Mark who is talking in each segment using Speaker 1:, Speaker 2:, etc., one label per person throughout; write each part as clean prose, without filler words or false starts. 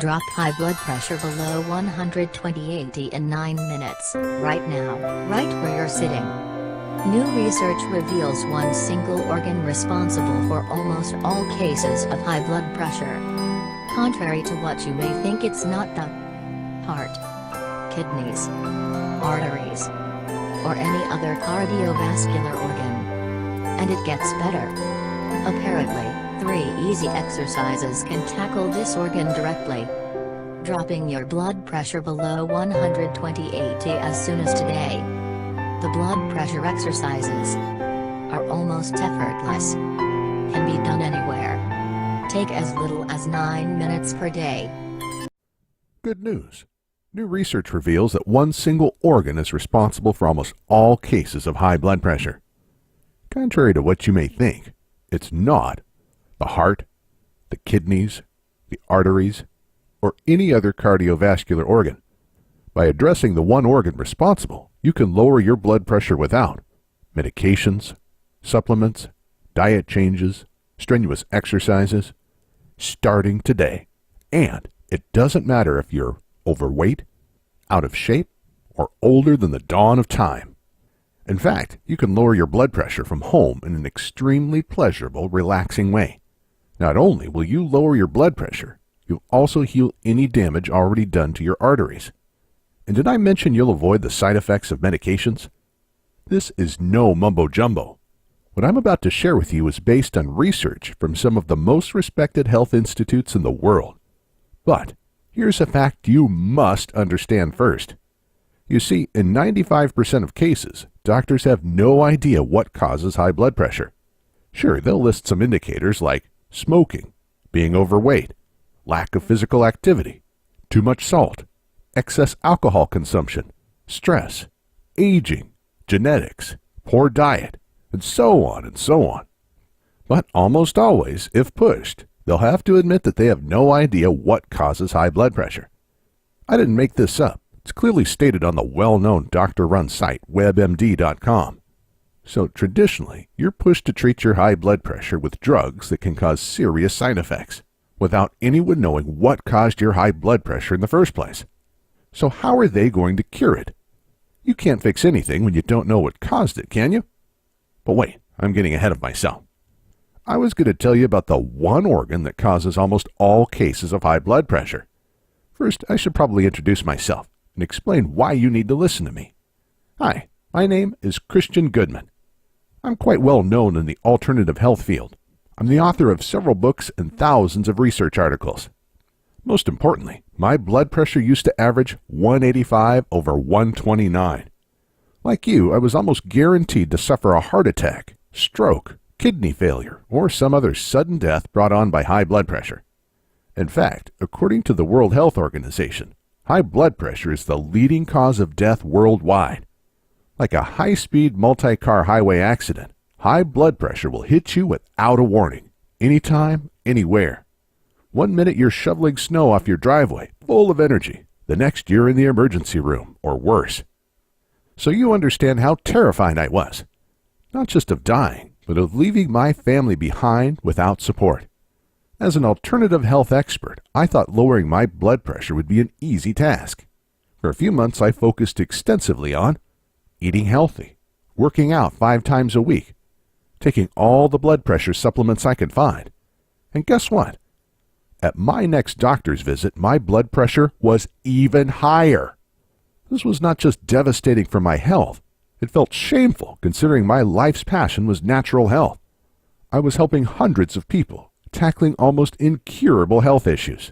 Speaker 1: drop high blood pressure below 120/80 in 9 minutes, right now, right where you're sitting. New research reveals one single organ responsible for almost all cases of high blood pressure. Contrary to what you may think, it's not the heart, kidneys, arteries, or any other cardiovascular organ. And it gets better. Apparently, 3 easy exercises can tackle this organ directly. Dropping your blood pressure below 120/80 as soon as today. The blood pressure exercises are almost effortless. Can be done anywhere. Take as little as 9 minutes per day.
Speaker 2: Good news. New research reveals that one single organ is responsible for almost all cases of high blood pressure. Contrary to what you may think, it's not the heart, the kidneys, the arteries, or any other cardiovascular organ. By addressing the one organ responsible, you can lower your blood pressure without medications, supplements, diet changes, strenuous exercises, starting today. And it doesn't matter if you're overweight, out of shape, or older than the dawn of time. In fact, you can lower your blood pressure from home in an extremely pleasurable, relaxing way. Not only will you lower your blood pressure, you'll also heal any damage already done to your arteries. And did I mention you'll avoid the side effects of medications? This is no mumbo-jumbo. What I'm about to share with you is based on research from some of the most respected health institutes in the world. But here's a fact you must understand first. You see, in 95% of cases, doctors have no idea what causes high blood pressure. Sure, they'll list some indicators like smoking, being overweight, lack of physical activity, too much salt, excess alcohol consumption, stress, aging, genetics, poor diet, and so on and so on. But almost always, if pushed, they'll have to admit that they have no idea what causes high blood pressure. I didn't make this up. It's clearly stated on the well-known doctor-run site WebMD.com. So traditionally, you're pushed to treat your high blood pressure with drugs that can cause serious side effects, without anyone knowing what caused your high blood pressure in the first place. So how are they going to cure it? You can't fix anything when you don't know what caused it, can you? But wait, I'm getting ahead of myself. I was going to tell you about the one organ that causes almost all cases of high blood pressure. First, I should probably introduce myself and explain why you need to listen to me. Hi, my name is Christian Goodman. I'm quite well known in the alternative health field. I'm the author of several books and thousands of research articles. Most importantly, my blood pressure used to average 185/129. Like you, I was almost guaranteed to suffer a heart attack, stroke, kidney failure, or some other sudden death brought on by high blood pressure. In fact, according to the World Health Organization, high blood pressure is the leading cause of death worldwide. Like a high-speed multi-car highway accident, high blood pressure will hit you without a warning, anytime, anywhere. 1 minute you're shoveling snow off your driveway, full of energy. The next you're in the emergency room, or worse. So you understand how terrified I was. Not just of dying, but of leaving my family behind without support. As an alternative health expert, I thought lowering my blood pressure would be an easy task. For a few months, I focused extensively on eating healthy, working out 5 times a week, taking all the blood pressure supplements I could find. And guess what? At my next doctor's visit, my blood pressure was even higher. This was not just devastating for my health. It felt shameful considering my life's passion was natural health. I was helping hundreds of people, tackling almost incurable health issues.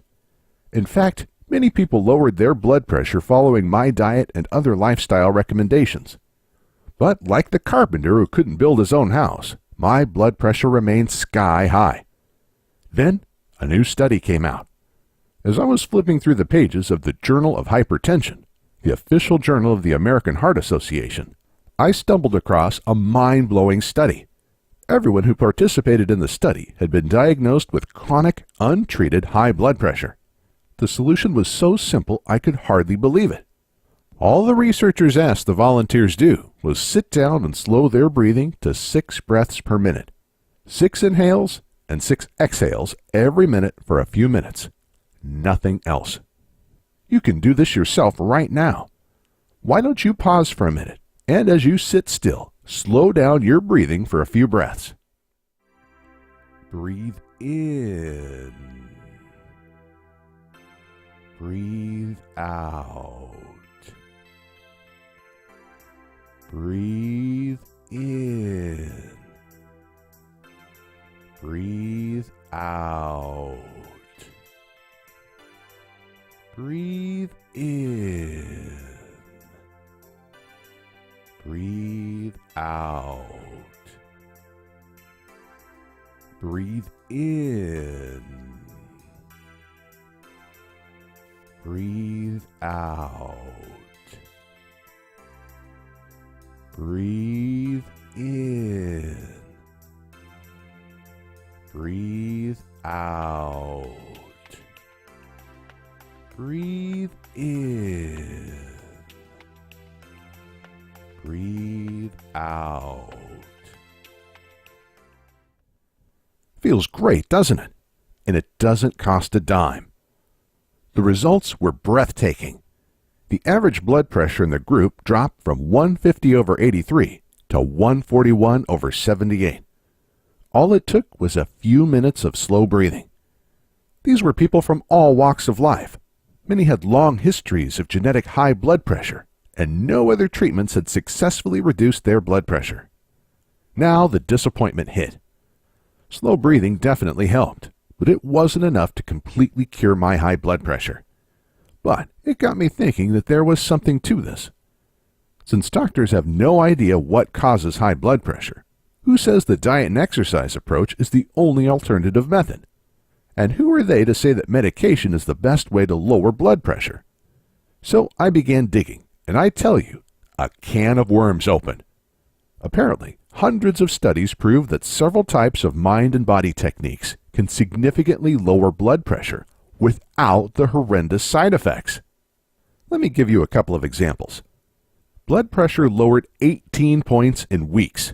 Speaker 2: In fact, many people lowered their blood pressure following my diet and other lifestyle recommendations. But like the carpenter who couldn't build his own house, my blood pressure remained sky high. Then a new study came out. As I was flipping through the pages of the Journal of Hypertension, the official journal of the American Heart Association, I stumbled across a mind-blowing study. Everyone who participated in the study had been diagnosed with chronic, untreated high blood pressure. The solution was so simple I could hardly believe it. All the researchers asked the volunteers do was sit down and slow their breathing to 6 breaths per minute. 6 inhales and 6 exhales every minute for a few minutes. nothing else. You can do this yourself right now. Why don't you pause for a minute, and as you sit still, slow down your breathing for a few breaths. Breathe in. Breathe out. Breathe in. Breathe out. Breathe in. Breathe out. Breathe in. Breathe out. Breathe in. Breathe out. Breathe in. Breathe out. Feels great, doesn't it? And it doesn't cost a dime. The results were breathtaking. The average blood pressure in the group dropped from 150/83 to 141/78. All it took was a few minutes of slow breathing. These were people from all walks of life. Many had long histories of genetic high blood pressure, and no other treatments had successfully reduced their blood pressure. Now the disappointment hit. Slow breathing definitely helped, but it wasn't enough to completely cure my high blood pressure. But it got me thinking that there was something to this. Since doctors have no idea what causes high blood pressure, who says the diet and exercise approach is the only alternative method? And who are they to say that medication is the best way to lower blood pressure? So I began digging, and I tell you, a can of worms opened. Apparently, hundreds of studies prove that several types of mind and body techniques can significantly lower blood pressure without the horrendous side effects. Let me give you a couple of examples. Blood pressure lowered 18 points in weeks.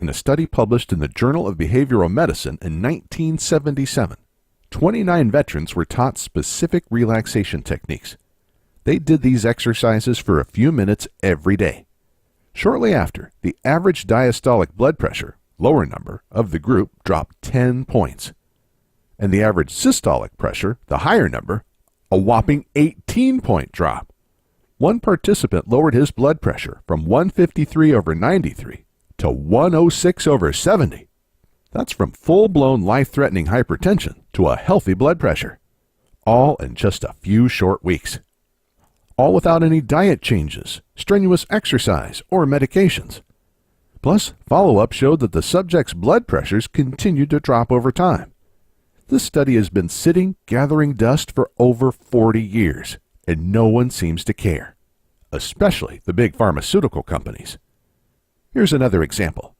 Speaker 2: In a study published in the Journal of Behavioral Medicine in 1977, 29 veterans were taught specific relaxation techniques. They did these exercises for a few minutes every day. Shortly after, the average diastolic blood pressure, lower number, of the group dropped 10 points. And the average systolic pressure, the higher number, a whopping 18-point drop. One participant lowered his blood pressure from 153/93 to 106/70. That's from full-blown life-threatening hypertension to a healthy blood pressure. All in just a few short weeks. All without any diet changes, strenuous exercise, or medications. Plus, follow-up showed that the subject's blood pressures continued to drop over time. This study has been sitting, gathering dust for over 40 years, and no one seems to care, especially the big pharmaceutical companies. Here's another example.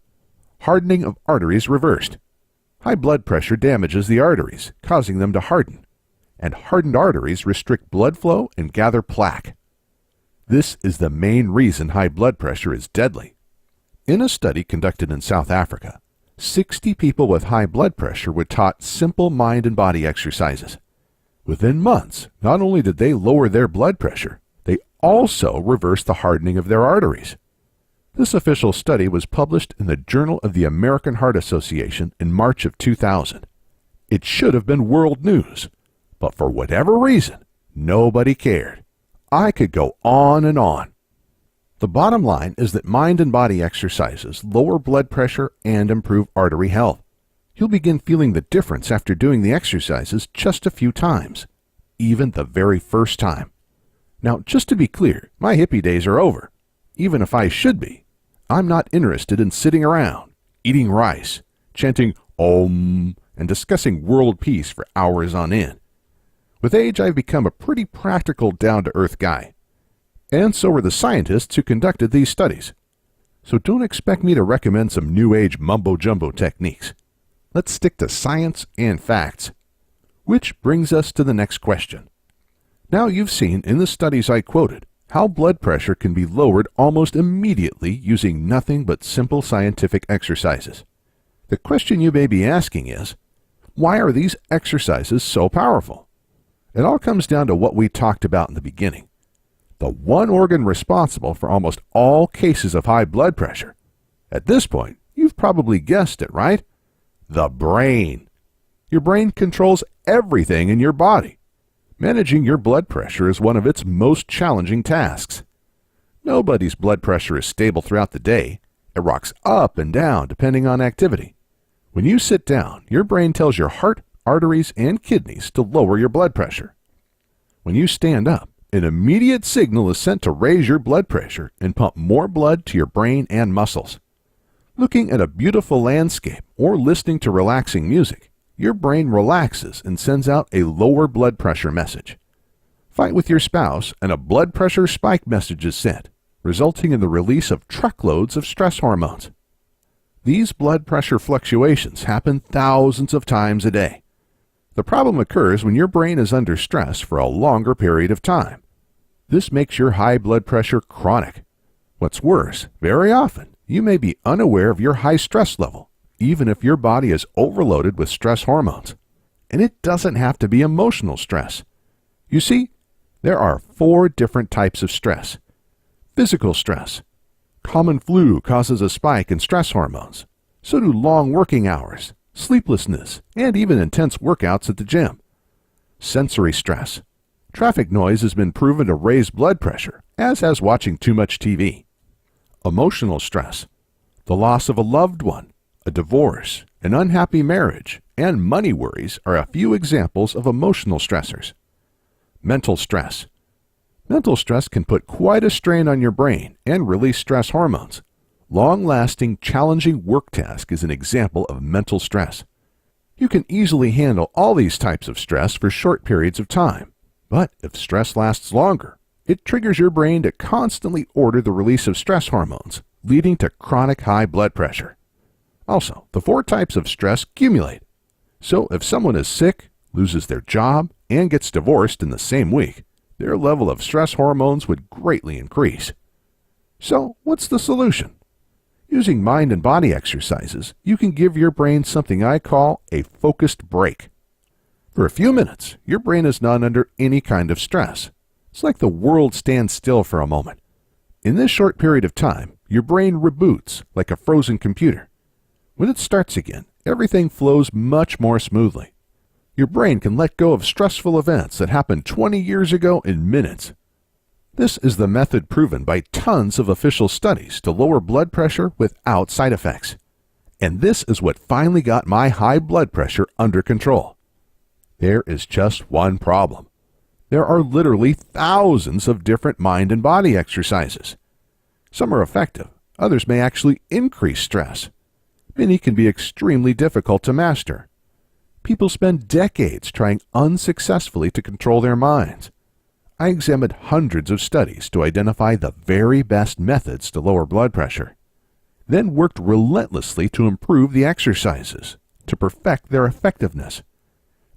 Speaker 2: Hardening of arteries reversed. High blood pressure damages the arteries, causing them to harden, and hardened arteries restrict blood flow and gather plaque. This is the main reason high blood pressure is deadly. In a study conducted in South Africa, 60 people with high blood pressure were taught simple mind and body exercises. Within months, not only did they lower their blood pressure, they also reversed the hardening of their arteries. This official study was published in the Journal of the American Heart Association in March of 2000. It should have been world news, but for whatever reason, nobody cared. I could go on and on. The bottom line is that mind and body exercises lower blood pressure and improve artery health. You'll begin feeling the difference after doing the exercises just a few times, even the very first time. Now, just to be clear, my hippie days are over. Even if I should be, I'm not interested in sitting around, eating rice, chanting Om, and discussing world peace for hours on end. With age, I've become a pretty practical, down-to-earth guy. And so were the scientists who conducted these studies. So don't expect me to recommend some new age mumbo-jumbo techniques. Let's stick to science and facts. Which brings us to the next question. Now you've seen in the studies I quoted how blood pressure can be lowered almost immediately using nothing but simple scientific exercises. The question you may be asking is, why are these exercises so powerful? It all comes down to what we talked about in the beginning. The one organ responsible for almost all cases of high blood pressure. At this point, you've probably guessed it, right? The brain. Your brain controls everything in your body. Managing your blood pressure is one of its most challenging tasks. Nobody's blood pressure is stable throughout the day. It rocks up and down depending on activity. When you sit down, your brain tells your heart, arteries, and kidneys to lower your blood pressure. When you stand up, an immediate signal is sent to raise your blood pressure and pump more blood to your brain and muscles. Looking at a beautiful landscape or listening to relaxing music, your brain relaxes and sends out a lower blood pressure message. Fight with your spouse and a blood pressure spike message is sent, resulting in the release of truckloads of stress hormones. These blood pressure fluctuations happen thousands of times a day. The problem occurs when your brain is under stress for a longer period of time. This makes your high blood pressure chronic. What's worse, very often, you may be unaware of your high stress level, even if your body is overloaded with stress hormones. And it doesn't have to be emotional stress. You see, there are 4 different types of stress. Physical stress. Common flu causes a spike in stress hormones. So do long working hours, sleeplessness, and even intense workouts at the gym. Sensory stress. Traffic noise has been proven to raise blood pressure, as has watching too much TV. Emotional stress. The loss of a loved one, a divorce, an unhappy marriage, and money worries are a few examples of emotional stressors. Mental stress. Mental stress can put quite a strain on your brain and release stress hormones. Long-lasting, challenging work task is an example of mental stress. You can easily handle all these types of stress for short periods of time, but if stress lasts longer, it triggers your brain to constantly order the release of stress hormones, leading to chronic high blood pressure. Also, the 4 types of stress accumulate. So if someone is sick, loses their job, and gets divorced in the same week, their level of stress hormones would greatly increase. So, what's the solution? Using mind and body exercises, you can give your brain something I call a focused break. For a few minutes, your brain is not under any kind of stress. It's like the world stands still for a moment. In this short period of time, your brain reboots like a frozen computer. When it starts again, everything flows much more smoothly. Your brain can let go of stressful events that happened 20 years ago in minutes. This is the method proven by tons of official studies to lower blood pressure without side effects. And this is what finally got my high blood pressure under control. There is just one problem. There are literally thousands of different mind and body exercises. Some are effective, others may actually increase stress. Many can be extremely difficult to master. People spend decades trying unsuccessfully to control their minds. I examined hundreds of studies to identify the very best methods to lower blood pressure, then worked relentlessly to improve the exercises, to perfect their effectiveness.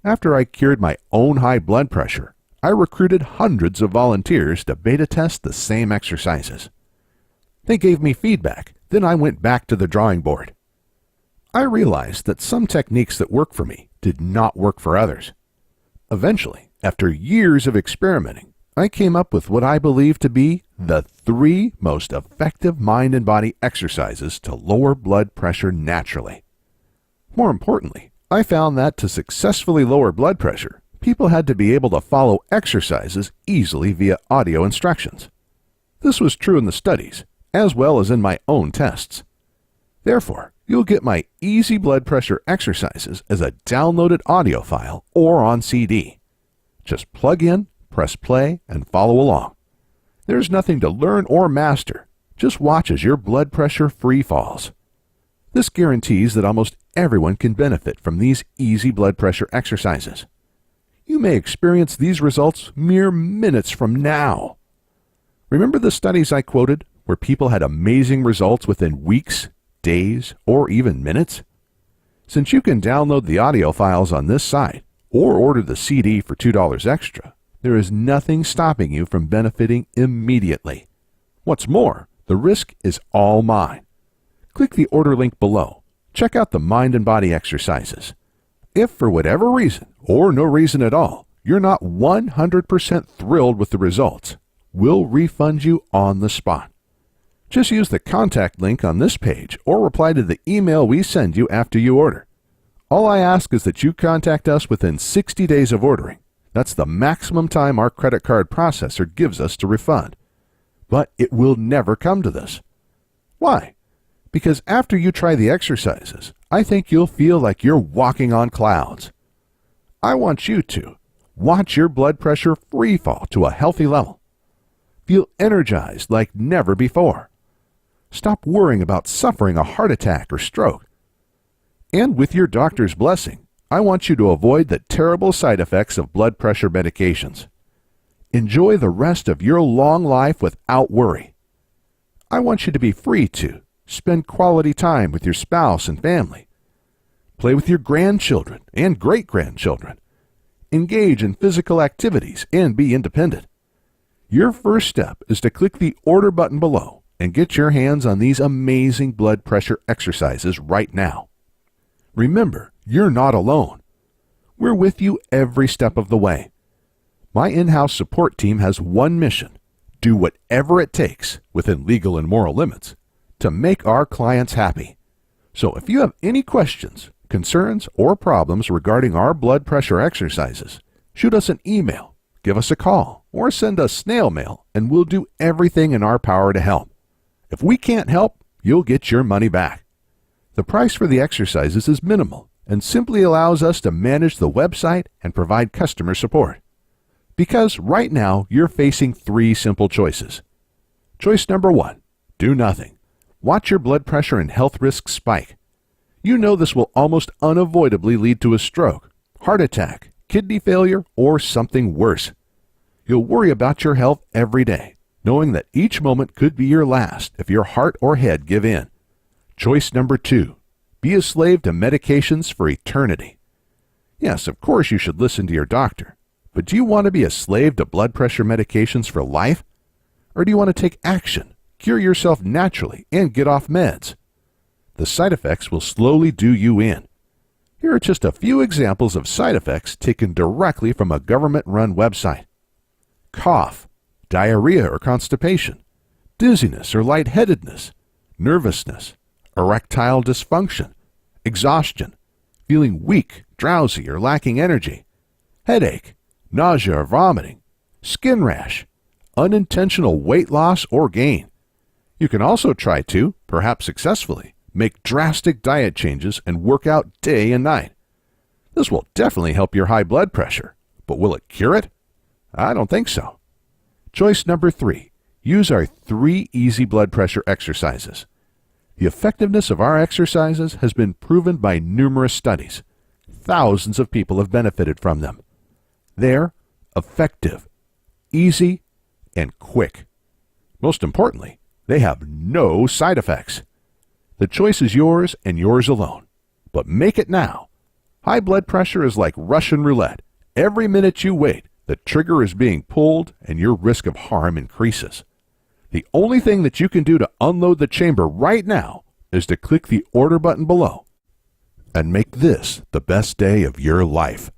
Speaker 2: After I cured my own high blood pressure, I recruited hundreds of volunteers to beta test the same exercises. They gave me feedback, then I went back to the drawing board. I realized that some techniques that work for me did not work for others. Eventually, after years of experimenting, I came up with what I believe to be the 3 most effective mind and body exercises to lower blood pressure naturally. More importantly, I found that to successfully lower blood pressure, people had to be able to follow exercises easily via audio instructions. This was true in the studies, as well as in my own tests. Therefore, you'll get my easy blood pressure exercises as a downloaded audio file or on CD. Just plug in, press play, and follow along. There's nothing to learn or master. Just watch as your blood pressure free falls. This guarantees that almost everyone can benefit from these easy blood pressure exercises. You may experience these results mere minutes from now. Remember the studies I quoted where people had amazing results within weeks, days, or even minutes? Since you can download the audio files on this site or order the CD for $2 extra, there is nothing stopping you from benefiting immediately. What's more, the risk is all mine. Click the order link below. Check out the mind and body exercises. If for whatever reason, or no reason at all, you're not 100% thrilled with the results, we'll refund you on the spot. Just use the contact link on this page or reply to the email we send you after you order. All I ask is that you contact us within 60 days of ordering. That's the maximum time our credit card processor gives us to refund. But it will never come to this. Why? Because after you try the exercises, I think you'll feel like you're walking on clouds. I want you to watch your blood pressure free fall to a healthy level. Feel energized like never before. Stop worrying about suffering a heart attack or stroke. And with your doctor's blessing, I want you to avoid the terrible side effects of blood pressure medications. Enjoy the rest of your long life without worry. I want you to be free to spend quality time with your spouse and family. Play with your grandchildren and great-grandchildren. Engage in physical activities and be independent. Your first step is to click the order button below and get your hands on these amazing blood pressure exercises right now. Remember, you're not alone. We're with you every step of the way. My in-house support team has one mission: do whatever it takes, within legal and moral limits, to make our clients happy. So if you have any questions, concerns, or problems regarding our blood pressure exercises, shoot us an email, give us a call, or send us snail mail, and we'll do everything in our power to help. If we can't help, you'll get your money back. The price for the exercises is minimal and simply allows us to manage the website and provide customer support. Because right now you're facing 3 simple choices. Choice number 1, do nothing. Watch your blood pressure and health risks spike. You know this will almost unavoidably lead to a stroke, heart attack, kidney failure, or something worse. You'll worry about your health every day, knowing that each moment could be your last if your heart or head give in. Choice number 2, be a slave to medications for eternity. Yes, of course you should listen to your doctor, but do you want to be a slave to blood pressure medications for life? Or do you want to take action, cure yourself naturally, and get off meds? The side effects will slowly do you in. Here are just a few examples of side effects taken directly from a government-run website. Cough, diarrhea or constipation, dizziness or lightheadedness, nervousness, erectile dysfunction, exhaustion, feeling weak, drowsy, or lacking energy, headache, nausea or vomiting, skin rash, unintentional weight loss or gain. You can also try to, perhaps successfully, make drastic diet changes and work out day and night. This will definitely help your high blood pressure, but will it cure it? I don't think so. Choice number 3, use our 3 easy blood pressure exercises. The effectiveness of our exercises has been proven by numerous studies. Thousands of people have benefited from them. They're effective, easy, and quick. Most importantly, they have no side effects. The choice is yours and yours alone. But make it now. High blood pressure is like Russian roulette. Every minute you wait, the trigger is being pulled and your risk of harm increases. The only thing that you can do to unload the chamber right now is to click the order button below and make this the best day of your life.